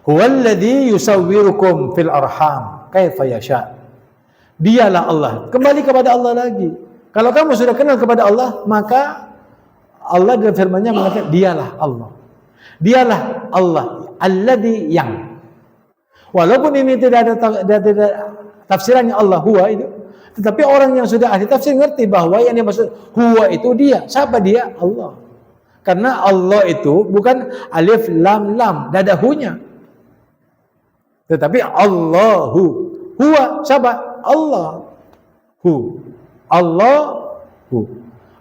Huwallazi yusawwirukum fil arham kaifa yasha. Dialah Allah. Kembali kepada Allah lagi. Kalau kamu sudah kenal kepada Allah, maka Allah dalam firman-Nya mengatakan dialah Allah. Dialah Allah, alladzi yang. Walaupun ini tidak ada tafsirannya Allah huwa itu, tetapi orang yang sudah ahli tafsir ngerti bahwa yang dimaksud huwa itu dia. Siapa dia? Allah. Karena Allah itu bukan alif lam lam, tidak ada hu-nya. Tetapi Allahu. Huwa siapa? Allah. Hu. Allahu.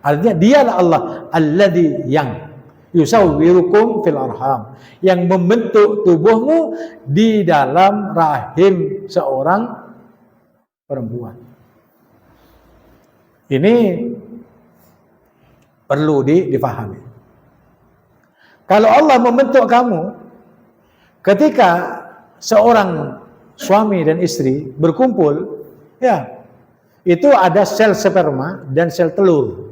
Artinya dialah Allah alladzi yang yusawwirukum fil arham, yang membentuk tubuhmu di dalam rahim seorang perempuan. Ini perlu difahami. Kalau Allah membentuk kamu ketika seorang suami dan istri berkumpul, ya, itu ada sel sperma dan sel telur.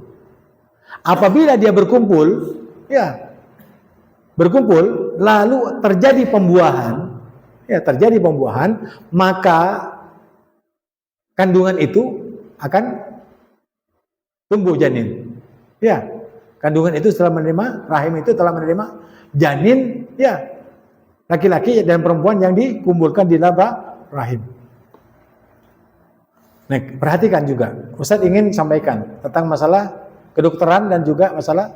Apabila dia berkumpul, ya, berkumpul, lalu terjadi pembuahan, ya, terjadi pembuahan, maka kandungan itu akan tumbuh janin. Ya, kandungan itu setelah menerima, rahim itu telah menerima janin, ya, laki-laki dan perempuan yang dikumpulkan di dalam rahim. Nah, perhatikan juga, Ustadz ingin sampaikan tentang masalah kedokteran dan juga masalah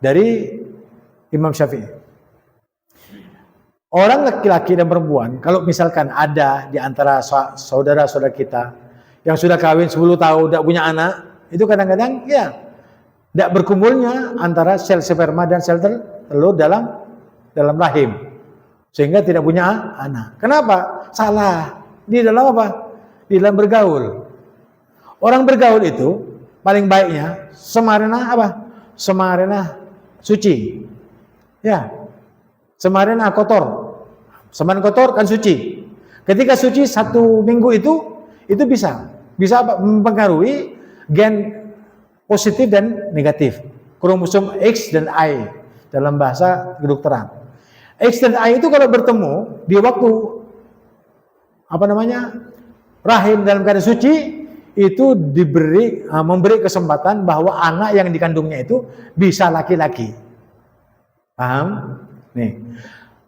dari Imam Syafi'i. Orang laki-laki dan perempuan, kalau misalkan ada di antara saudara-saudara kita yang sudah kawin 10 tahun, tidak punya anak, itu kadang-kadang ya tidak berkumpulnya antara sel sperma dan sel telur dalam rahim, sehingga tidak punya anak. Kenapa? Salah. Di dalam apa? Di dalam bergaul. Orang bergaul itu paling baiknya semarena apa? Semarena suci. Ya. Semarena kotor. Semarena kotor kan suci. Ketika suci 1 minggu itu bisa apa? Mempengaruhi gen positif dan negatif. Kromosom X dan Y dalam bahasa kedokteran. X dan Y itu kalau bertemu di waktu rahim dalam keadaan suci, itu memberi kesempatan bahwa anak yang dikandungnya itu bisa laki-laki. Paham? Nih.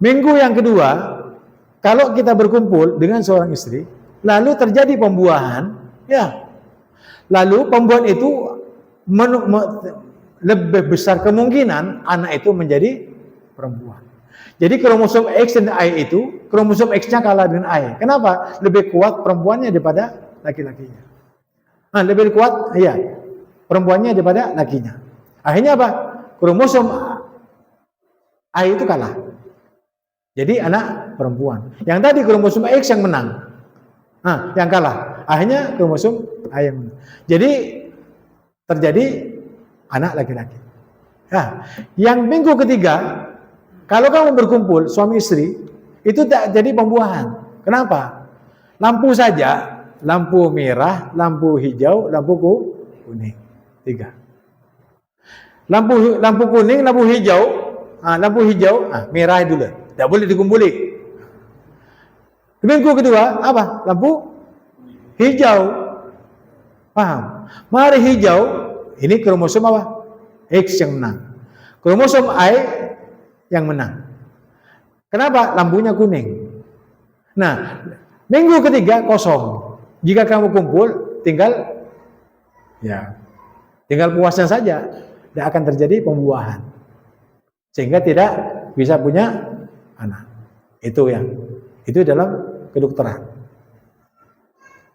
Minggu yang kedua, kalau kita berkumpul dengan seorang istri, lalu terjadi pembuahan, ya. Lalu pembuahan itu lebih besar kemungkinan anak itu menjadi perempuan. Jadi kromosom X dan Y itu, kromosom X-nya kalah dengan Y. Kenapa? Lebih kuat perempuannya daripada laki-lakinya. Nah, lebih kuat, iya, perempuannya daripada lakinya. Akhirnya apa? Kromosom Y itu kalah. Jadi anak perempuan. Yang tadi kromosom X yang menang. Nah, yang kalah. Akhirnya kromosom Y yang menang. Jadi terjadi anak laki-laki. Nah, yang minggu ketiga, kalau kamu berkumpul suami istri, itu tak jadi pembuahan. Kenapa? Lampu saja, lampu merah, lampu hijau, lampu kuning. 3. Lampu kuning, lampu hijau. Merah dulu. Tidak boleh dikumpuli. Minggu kedua, apa? Lampu hijau. Paham? Mari hijau, ini kromosom apa? X yang menang. Kromosom Y yang menang. Kenapa? Lampunya kuning. Nah, minggu ketiga kosong. Jika kamu kumpul, tinggal puasnya saja. Tidak akan terjadi pembuahan. Sehingga tidak bisa punya anak. Itu dalam kedokteran.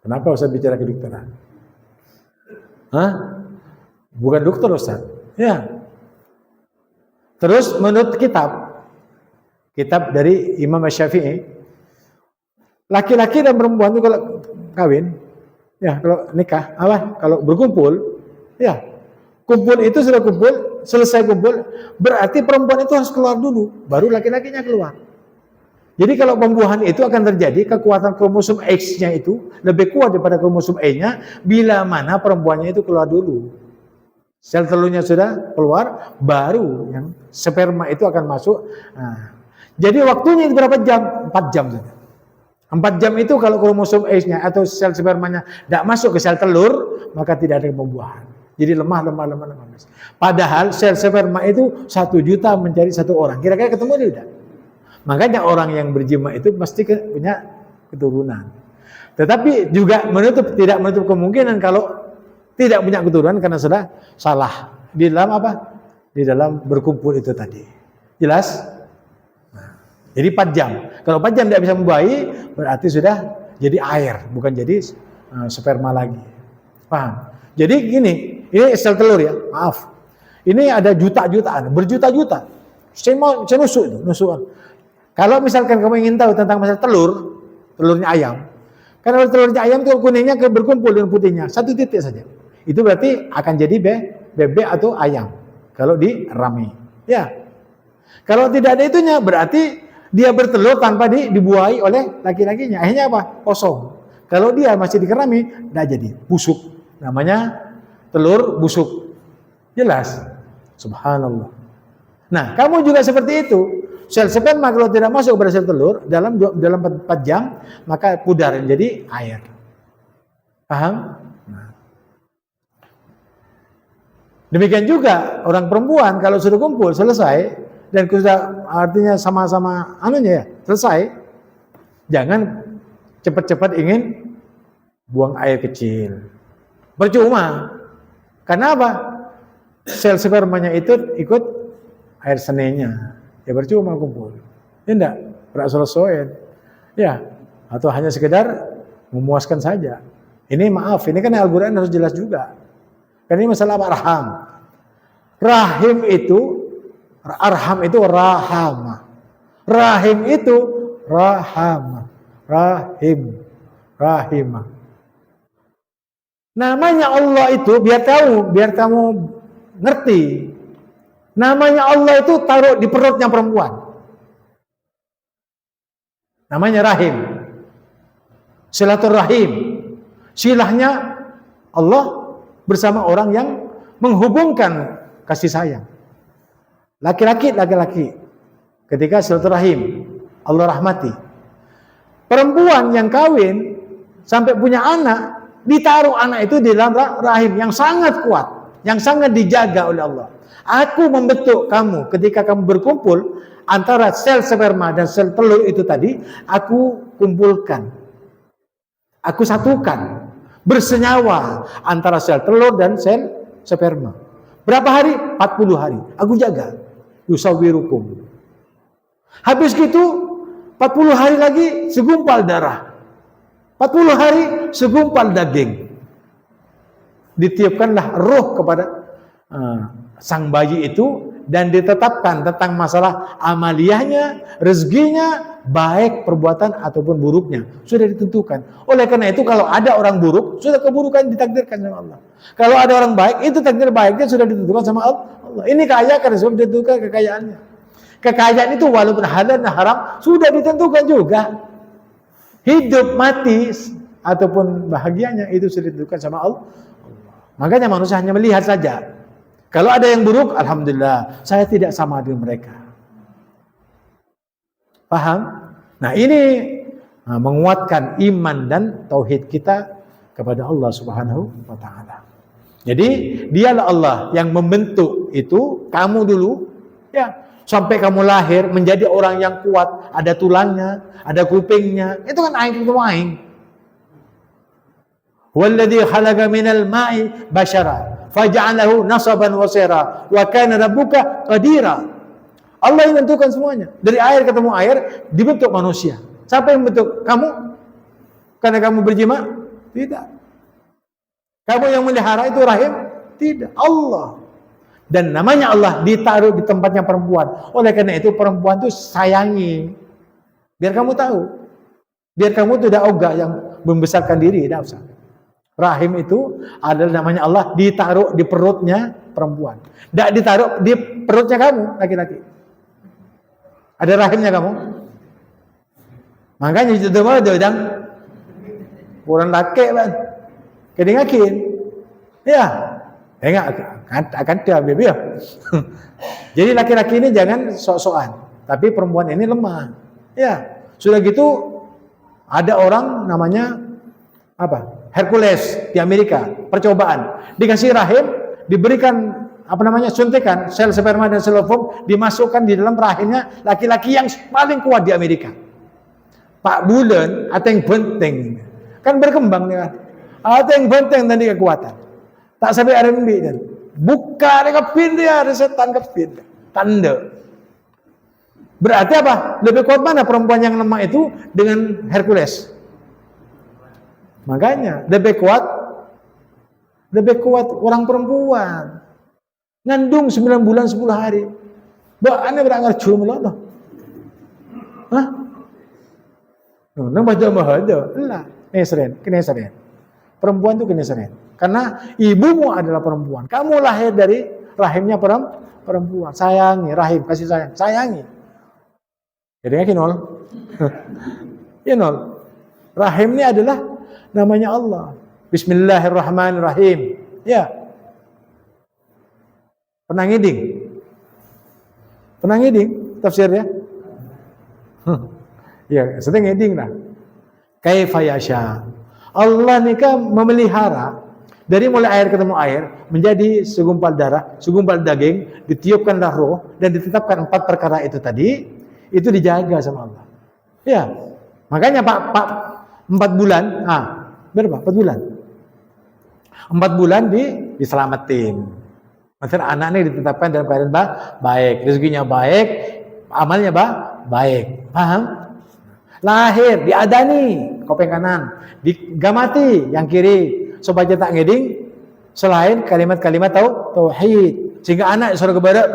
Kenapa Ustaz bicara kedokteran? Bukan dokter Ustaz. Ya. Terus menurut kitab dari Imam Syafi'i, laki-laki dan perempuan itu kalau kawin, ya, kalau nikah, kalau berkumpul, ya, kumpul itu sudah kumpul, selesai kumpul, berarti perempuan itu harus keluar dulu, baru laki-lakinya keluar. Jadi kalau pembuahan itu akan terjadi, kekuatan kromosom X-nya itu lebih kuat daripada kromosom Y-nya, bila mana perempuannya itu keluar dulu. Sel telurnya sudah keluar, baru yang sperma itu akan masuk. Nah, Jadi waktunya itu berapa jam? 4 jam saja. 4 jam itu kalau kromosom X-nya atau sel spermanya tidak masuk ke sel telur, maka tidak ada pembuahan. Jadi lemah. Padahal sel sperma itu 1 juta mencari 1 orang. Kira-kira ketemu tidak? Makanya orang yang berjima itu pasti punya keturunan. Tetapi juga tidak menutup kemungkinan kalau tidak punya keturunan karena sudah salah di dalam apa? Di dalam berkumpul itu tadi. Jelas? Nah, jadi 4 jam. Kalau 4 jam tidak bisa membuahi, berarti sudah jadi air, bukan jadi sperma lagi. Paham? Jadi gini, ini sel telur ya, maaf. Ini ada juta-jutaan, berjuta-juta. Saya nusuk itu, nusukan. Kalau misalkan kamu ingin tahu tentang masalah telurnya ayam. Karena telurnya ayam itu kuningnya berkumpul dengan putihnya, 1 titik saja. Itu berarti akan jadi bebek atau ayam kalau dirami. Ya. Kalau tidak ada itunya berarti dia bertelur tanpa dibuahi oleh laki-lakinya. Akhirnya apa? Kosong. Kalau dia masih dikerami, tidak jadi, busuk. Namanya telur busuk. Jelas? Subhanallah. Nah, kamu juga seperti itu. Sel sperma kalau tidak masuk pada sel telur dalam 4 jam, maka pudar jadi air. Paham? Nah. Demikian juga orang perempuan kalau sudah kumpul selesai dan sudah artinya sama-sama selesai, jangan cepat-cepat ingin buang air kecil. Percuma. Karena apa? Sel spermanya itu ikut air senenya. Ya percuma kumpul. Ya enggak, selesai. Ya, atau hanya sekedar memuaskan saja. Ini maaf, ini kan Al-Quran harus jelas juga. Karena ini masalah arham. Rahim itu, arham itu rahama. Rahim itu rahama. Rahimah. Namanya Allah itu biar kamu ngerti. Namanya Allah itu taruh di perutnya perempuan. Namanya rahim. Silaturahim. Silahnya Allah bersama orang yang menghubungkan kasih sayang. Laki-laki. Ketika silaturahim, Allah rahmati. Perempuan yang kawin sampai punya anak, ditaruh anak itu di dalam rahim yang sangat kuat, yang sangat dijaga oleh Allah. Aku membentuk kamu ketika kamu berkumpul antara sel sperma dan sel telur itu tadi, aku kumpulkan. Aku satukan, bersenyawa antara sel telur dan sel sperma. Berapa hari? 40 hari. Aku jaga. Yusawirukum. Habis gitu 40 hari lagi segumpal darah. 40 hari segumpal daging. Ditiupkanlah roh kepada sang bayi itu dan ditetapkan tentang masalah amaliyahnya, rezekinya, baik perbuatan ataupun buruknya. Sudah ditentukan. Oleh karena itu kalau ada orang buruk, sudah keburukan ditakdirkan sama Allah. Kalau ada orang baik, itu takdir baiknya sudah ditentukan sama Allah. Ini kaya karena sudah ditentukan kekayaannya. Kekayaan itu walaupun halal dan haram, sudah ditentukan juga. Hidup, mati, ataupun bahagianya, itu sudah ditentukan sama Allah. Makanya manusia hanya melihat saja. Kalau ada yang buruk, alhamdulillah, saya tidak sama dengan mereka. Paham? Nah ini menguatkan iman dan tauhid kita kepada Allah Subhanahu wa Ta'ala. Jadi dialah Allah yang membentuk itu kamu dulu, ya, sampai kamu lahir menjadi orang yang kuat, ada tulangnya, ada kupingnya, itu kan aing itu aing. Walladzi khalaqa minal ma'i basyara faja'alahu nasaban wa sira wa kana rabbuka qadira. Allah yang menentukan semuanya. Dari air ketemu air dibentuk manusia. Siapa yang bentuk? Kamu? Karena kamu berjima? Tidak. Kamu yang melihara itu rahim? Tidak. Allah. Dan namanya Allah ditaruh di tempatnya perempuan. Oleh karena itu perempuan itu sayangi. Biar kamu tahu. Biar kamu tidak ogah yang membesarkan diri. Tidak usah. Rahim itu adalah namanya Allah ditaruh di perutnya perempuan. Tidak ditaruh di perutnya kamu, laki-laki. Ada rahimnya kamu. Makanya itu malah dia kurang laki kan. Kedingakin. Ya. Enggak akan dia baby ya. Jadi laki-laki ini jangan sok-sokan. tapi perempuan ini lemah. Ya, sudah gitu ada orang namanya apa? Hercules di Amerika, percobaan. Dikasih rahim, diberikan suntikan sel sperma dan sel ovum, dimasukkan di dalam rahimnya laki-laki yang paling kuat di Amerika. Pak Bulan, ateng benteng. Kan berkembang nih kan. Ateng benteng tadi kekuatan. Tak sampai RMB dan buka dia kepin dia, ada setan kepin. Tanda. Berarti apa? Lebih kuat mana perempuan yang lemah itu dengan Hercules? Makanya lebih kuat orang perempuan. Ngandung 9 bulan 10 hari. Mbak ane berangar jumlah loh. Hah? Nang baca-baca. Lah, kenesren. Perempuan itu kenesren. Karena ibumu adalah perempuan. Kamu lahir dari rahimnya perempuan. Sayangi rahim, kasih sayang. Sayangi. Jadi yakin nol. Ya nol. Rahim ini adalah namanya Allah. Bismillahirrahmanirrahim. Ya. Pernah ngiding tafsirnya? Ya, sedang ngiding lah. Kaifa yasha. Allah nikah memelihara dari mulai air ketemu air menjadi segumpal darah, segumpal daging, ditiupkanlah roh dan ditetapkan 4 perkara itu tadi, itu dijaga sama Allah. Ya. Makanya Pak 4 bulan, berapa? 4 bulan. 4 bulan diselamatin. Maksudnya anak ini ditetapkan dalam keadaan baik, rezekinya baik, amalnya baik. Paham? Lahir diadani kopeng kanan, digamati yang kiri supaya tak ngeding selain kalimat-kalimat tauhid. Sehingga anak disuruh ke barat,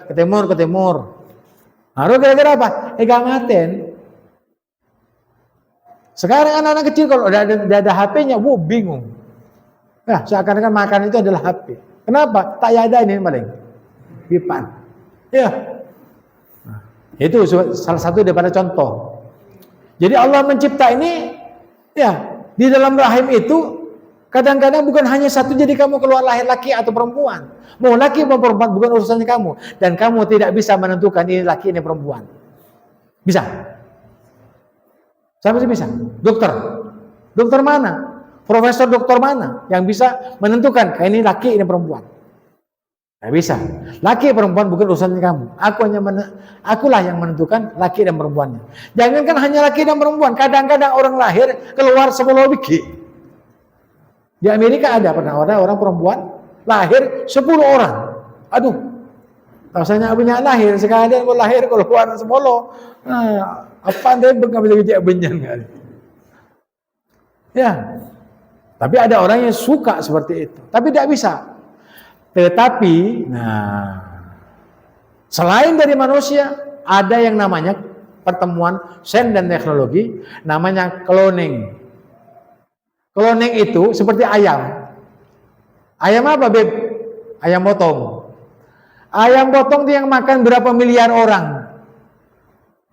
ke timur. Harus kira-kira apa? Gamaten. Sekarang anak-anak kecil kalau udah ada HP-nya, bingung. Nah, seakan-akan makan itu adalah HP. Kenapa? Tak ada ini paling. Pipan. Ya. Nah, itu salah satu daripada contoh. Jadi Allah mencipta ini, ya, di dalam rahim itu kadang-kadang bukan hanya satu, jadi kamu keluar lahir laki atau perempuan. Mau laki atau perempuan bukan urusannya kamu. Dan kamu tidak bisa menentukan ini laki ini perempuan. Bisa? Siapa sih bisa? Dokter. Dokter mana? Profesor dokter mana yang bisa menentukan ini laki ini perempuan? Tidak bisa. Laki perempuan bukan urusannya kamu. Akulah yang menentukan laki dan perempuannya. Jangankan hanya laki dan perempuan. Kadang-kadang orang lahir keluar 10 biji. Di Amerika ada orang perempuan lahir 10 orang. Aduh. Rasanya punya lahir sekalian lahir keluar 10. Nah, apa anda enggak bisa gejek benyan kan? Ya. Tapi ada orang yang suka seperti itu. Tapi tidak bisa. Tetapi, selain dari manusia, ada yang namanya pertemuan sains dan teknologi, namanya cloning. Cloning itu seperti ayam. Ayam apa, Beb? Ayam potong. Ayam potong itu yang makan berapa miliar orang.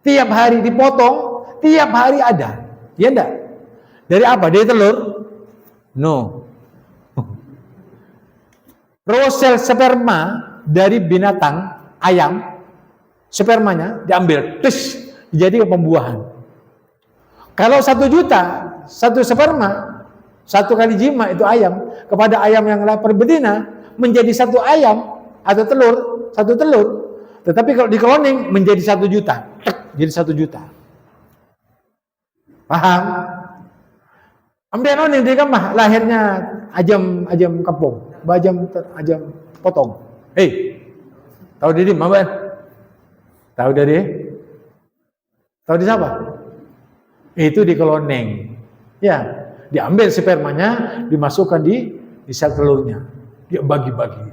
Tiap hari dipotong, tiap hari ada. Ya enggak? Dari apa? Dari telur? No. Sel sperma dari binatang ayam, spermanya diambil, jadi pembuahan. Kalau 1 juta, 1 sperma, 1 kali jima itu ayam kepada ayam yang lapar betina menjadi 1 ayam atau telur, 1 telur. Tetapi kalau di cloning menjadi 1 juta, jadi 1 juta. Paham? Ambil nih di kamar lahirnya ajam kampung, ajam potong. Tahu diri Maban? Tahu dari? Tahu di siapa? Itu di cloning. Ya, diambil spermanya, dimasukkan di sel telurnya. Dia bagi-bagi.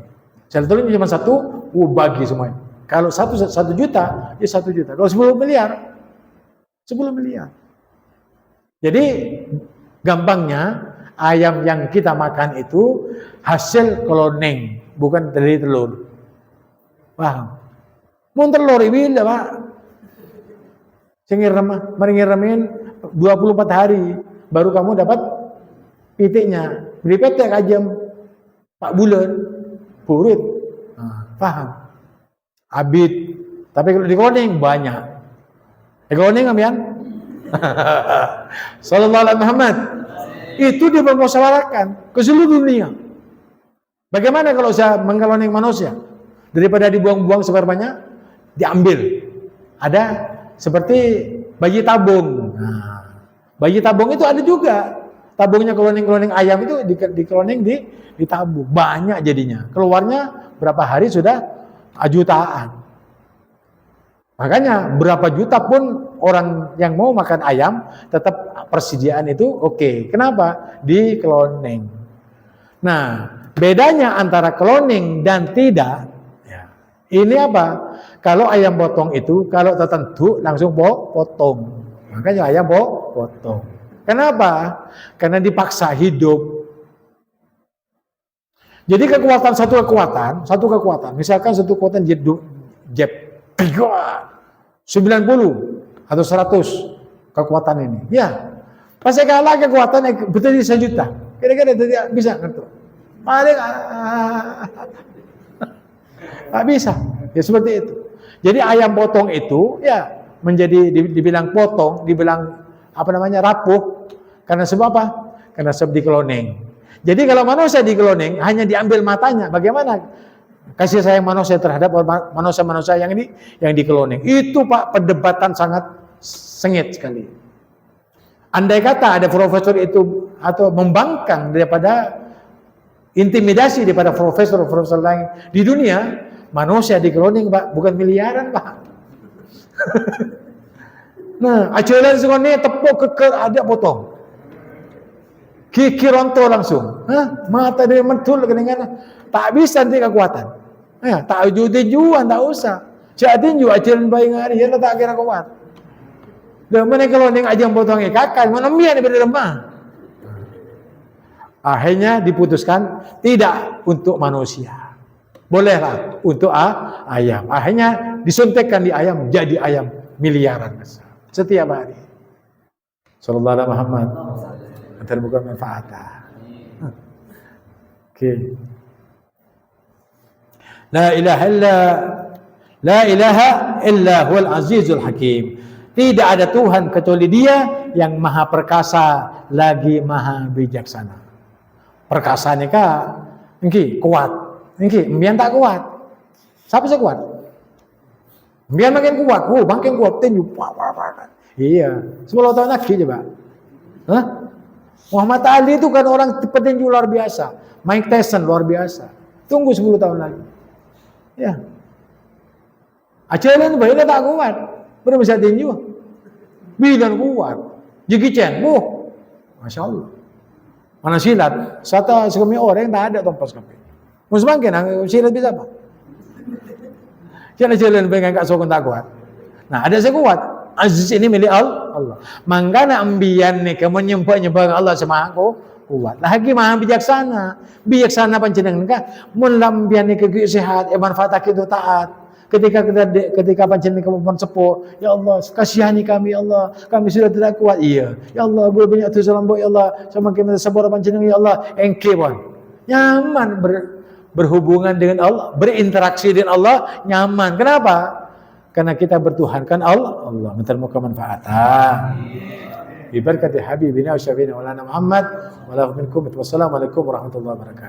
Sel telurnya cuma 1, bagi semuanya. Kalau 1 juta, ya 1 juta. Kalau 10 miliar, 10 miliar. Jadi gampangnya ayam yang kita makan itu hasil cloning, bukan dari telur. Paham? Mun telur ini lah, Pak. Mari ngiramin 24 hari baru kamu dapat pitiknya. Beli petek ajam Pak Bulan, purut. Paham? Abid Tapi kalau di cloning banyak. Di cloning ambian. Sallallahu alaihi Muhammad. Itu dia bermusyawarahkan ke seluruh dunia. Bagaimana kalau saya mengkloning manusia? Daripada dibuang-buang sebanyak, diambil. Ada seperti bayi tabung. Nah, bayi tabung itu ada juga. Tabungnya cloning ayam itu di cloning ditabung. Banyak jadinya. Keluarnya berapa hari sudah jutaan. Makanya berapa juta pun orang yang mau makan ayam tetap persediaan itu oke. Kenapa? Di cloning. Nah, bedanya antara cloning dan tidak, ya, ini apa? Kalau ayam potong itu, kalau tertentu langsung potong. Makanya ayam potong. Kenapa? Karena dipaksa hidup. Jadi satu kekuatan, misalkan satu kekuatan jeb 90 atau 100 kekuatan ini. Ya, pasti kalah kekuatan betul di 1 juta. Kira-kira tidak bisa ngerti. Paling nggak bisa. Ya seperti itu. Jadi ayam potong itu ya menjadi dibilang potong, dibilang rapuh karena sebab apa? Karena sebab di cloning. Jadi kalau manusia di cloning hanya diambil matanya, bagaimana kasih sayang manusia terhadap manusia-manusia yang di cloning? Itu Pak perdebatan sangat sengit sekali. Andai kata ada profesor itu atau membangkang daripada intimidasi daripada profesor lain di dunia, manusia di cloning Pak bukan miliaran Pak. Nah, aculan sekolah tepuk keker ada potong. Kiki ronto langsung. Mata dia mentul dengan tak bisa nanti kekuatan. Tak jujuan tak usah. Jadi juga aculan bayi ngari ya tak kira kuat. Dan mana kalau ning ajang potongnya kakak mana biar daripada lemah. Akhirnya diputuskan tidak untuk manusia. Bolehlah untuk ayam. Akhirnya disuntikkan di ayam jadi ayam miliaran setiap hari. Sallallahu alaihi Muhammad. Terbuka manfaatnya. Oke. La ilaha illa huwal azizul hakim. Tidak ada Tuhan kecuali Dia yang maha perkasa lagi maha bijaksana. Perkasa ni kah? Engki kuat. Engki mbian tak kuat. Siapa sih kuat? Mbian makin kuat. Makin kuat tinju. Iya. 10 tahun lagi coba. Hah? Muhammad Ali itu kan orang petinju luar biasa. Mike Tyson luar biasa. Tunggu 10 tahun lagi. Ya. Acalan bayilah tak kuat. Belum bisa tinju. Bilang kuat. Jackie Chan. Masya Allah. Mana silat? Satu sekami orang tak ada tompas kape. Musbangkin, silat bisa apa? Siapa jalan pengen kak sokong tak kuat. Nah ada saya kuat. Aziz ini milik Allah. Mangkana ambian nih kamu nyembah Allah sama aku kuat. Lagi maha bijaksana. Bijaksana panjenengan kah? Mun lambian nih kegi sehat, manfaat itu taat. Ketika panjenengan kamu pun sepuh, ya Allah kasihani kami ya Allah, kami sudah tidak kuat. Iya, ya Allah gue banyak tu salam ya Allah, sama kita sabar panjenengan ya Allah, engke bon. Nyaman berhubungan dengan Allah, berinteraksi dengan Allah nyaman. Kenapa? Karena kita bertuhankan Allah mentermuka manfaatah. Bi barakati habibina wa syafiina Maulana Muhammad wa lahu minkum. Wassalamualaikum warahmatullahi wabarakatuh.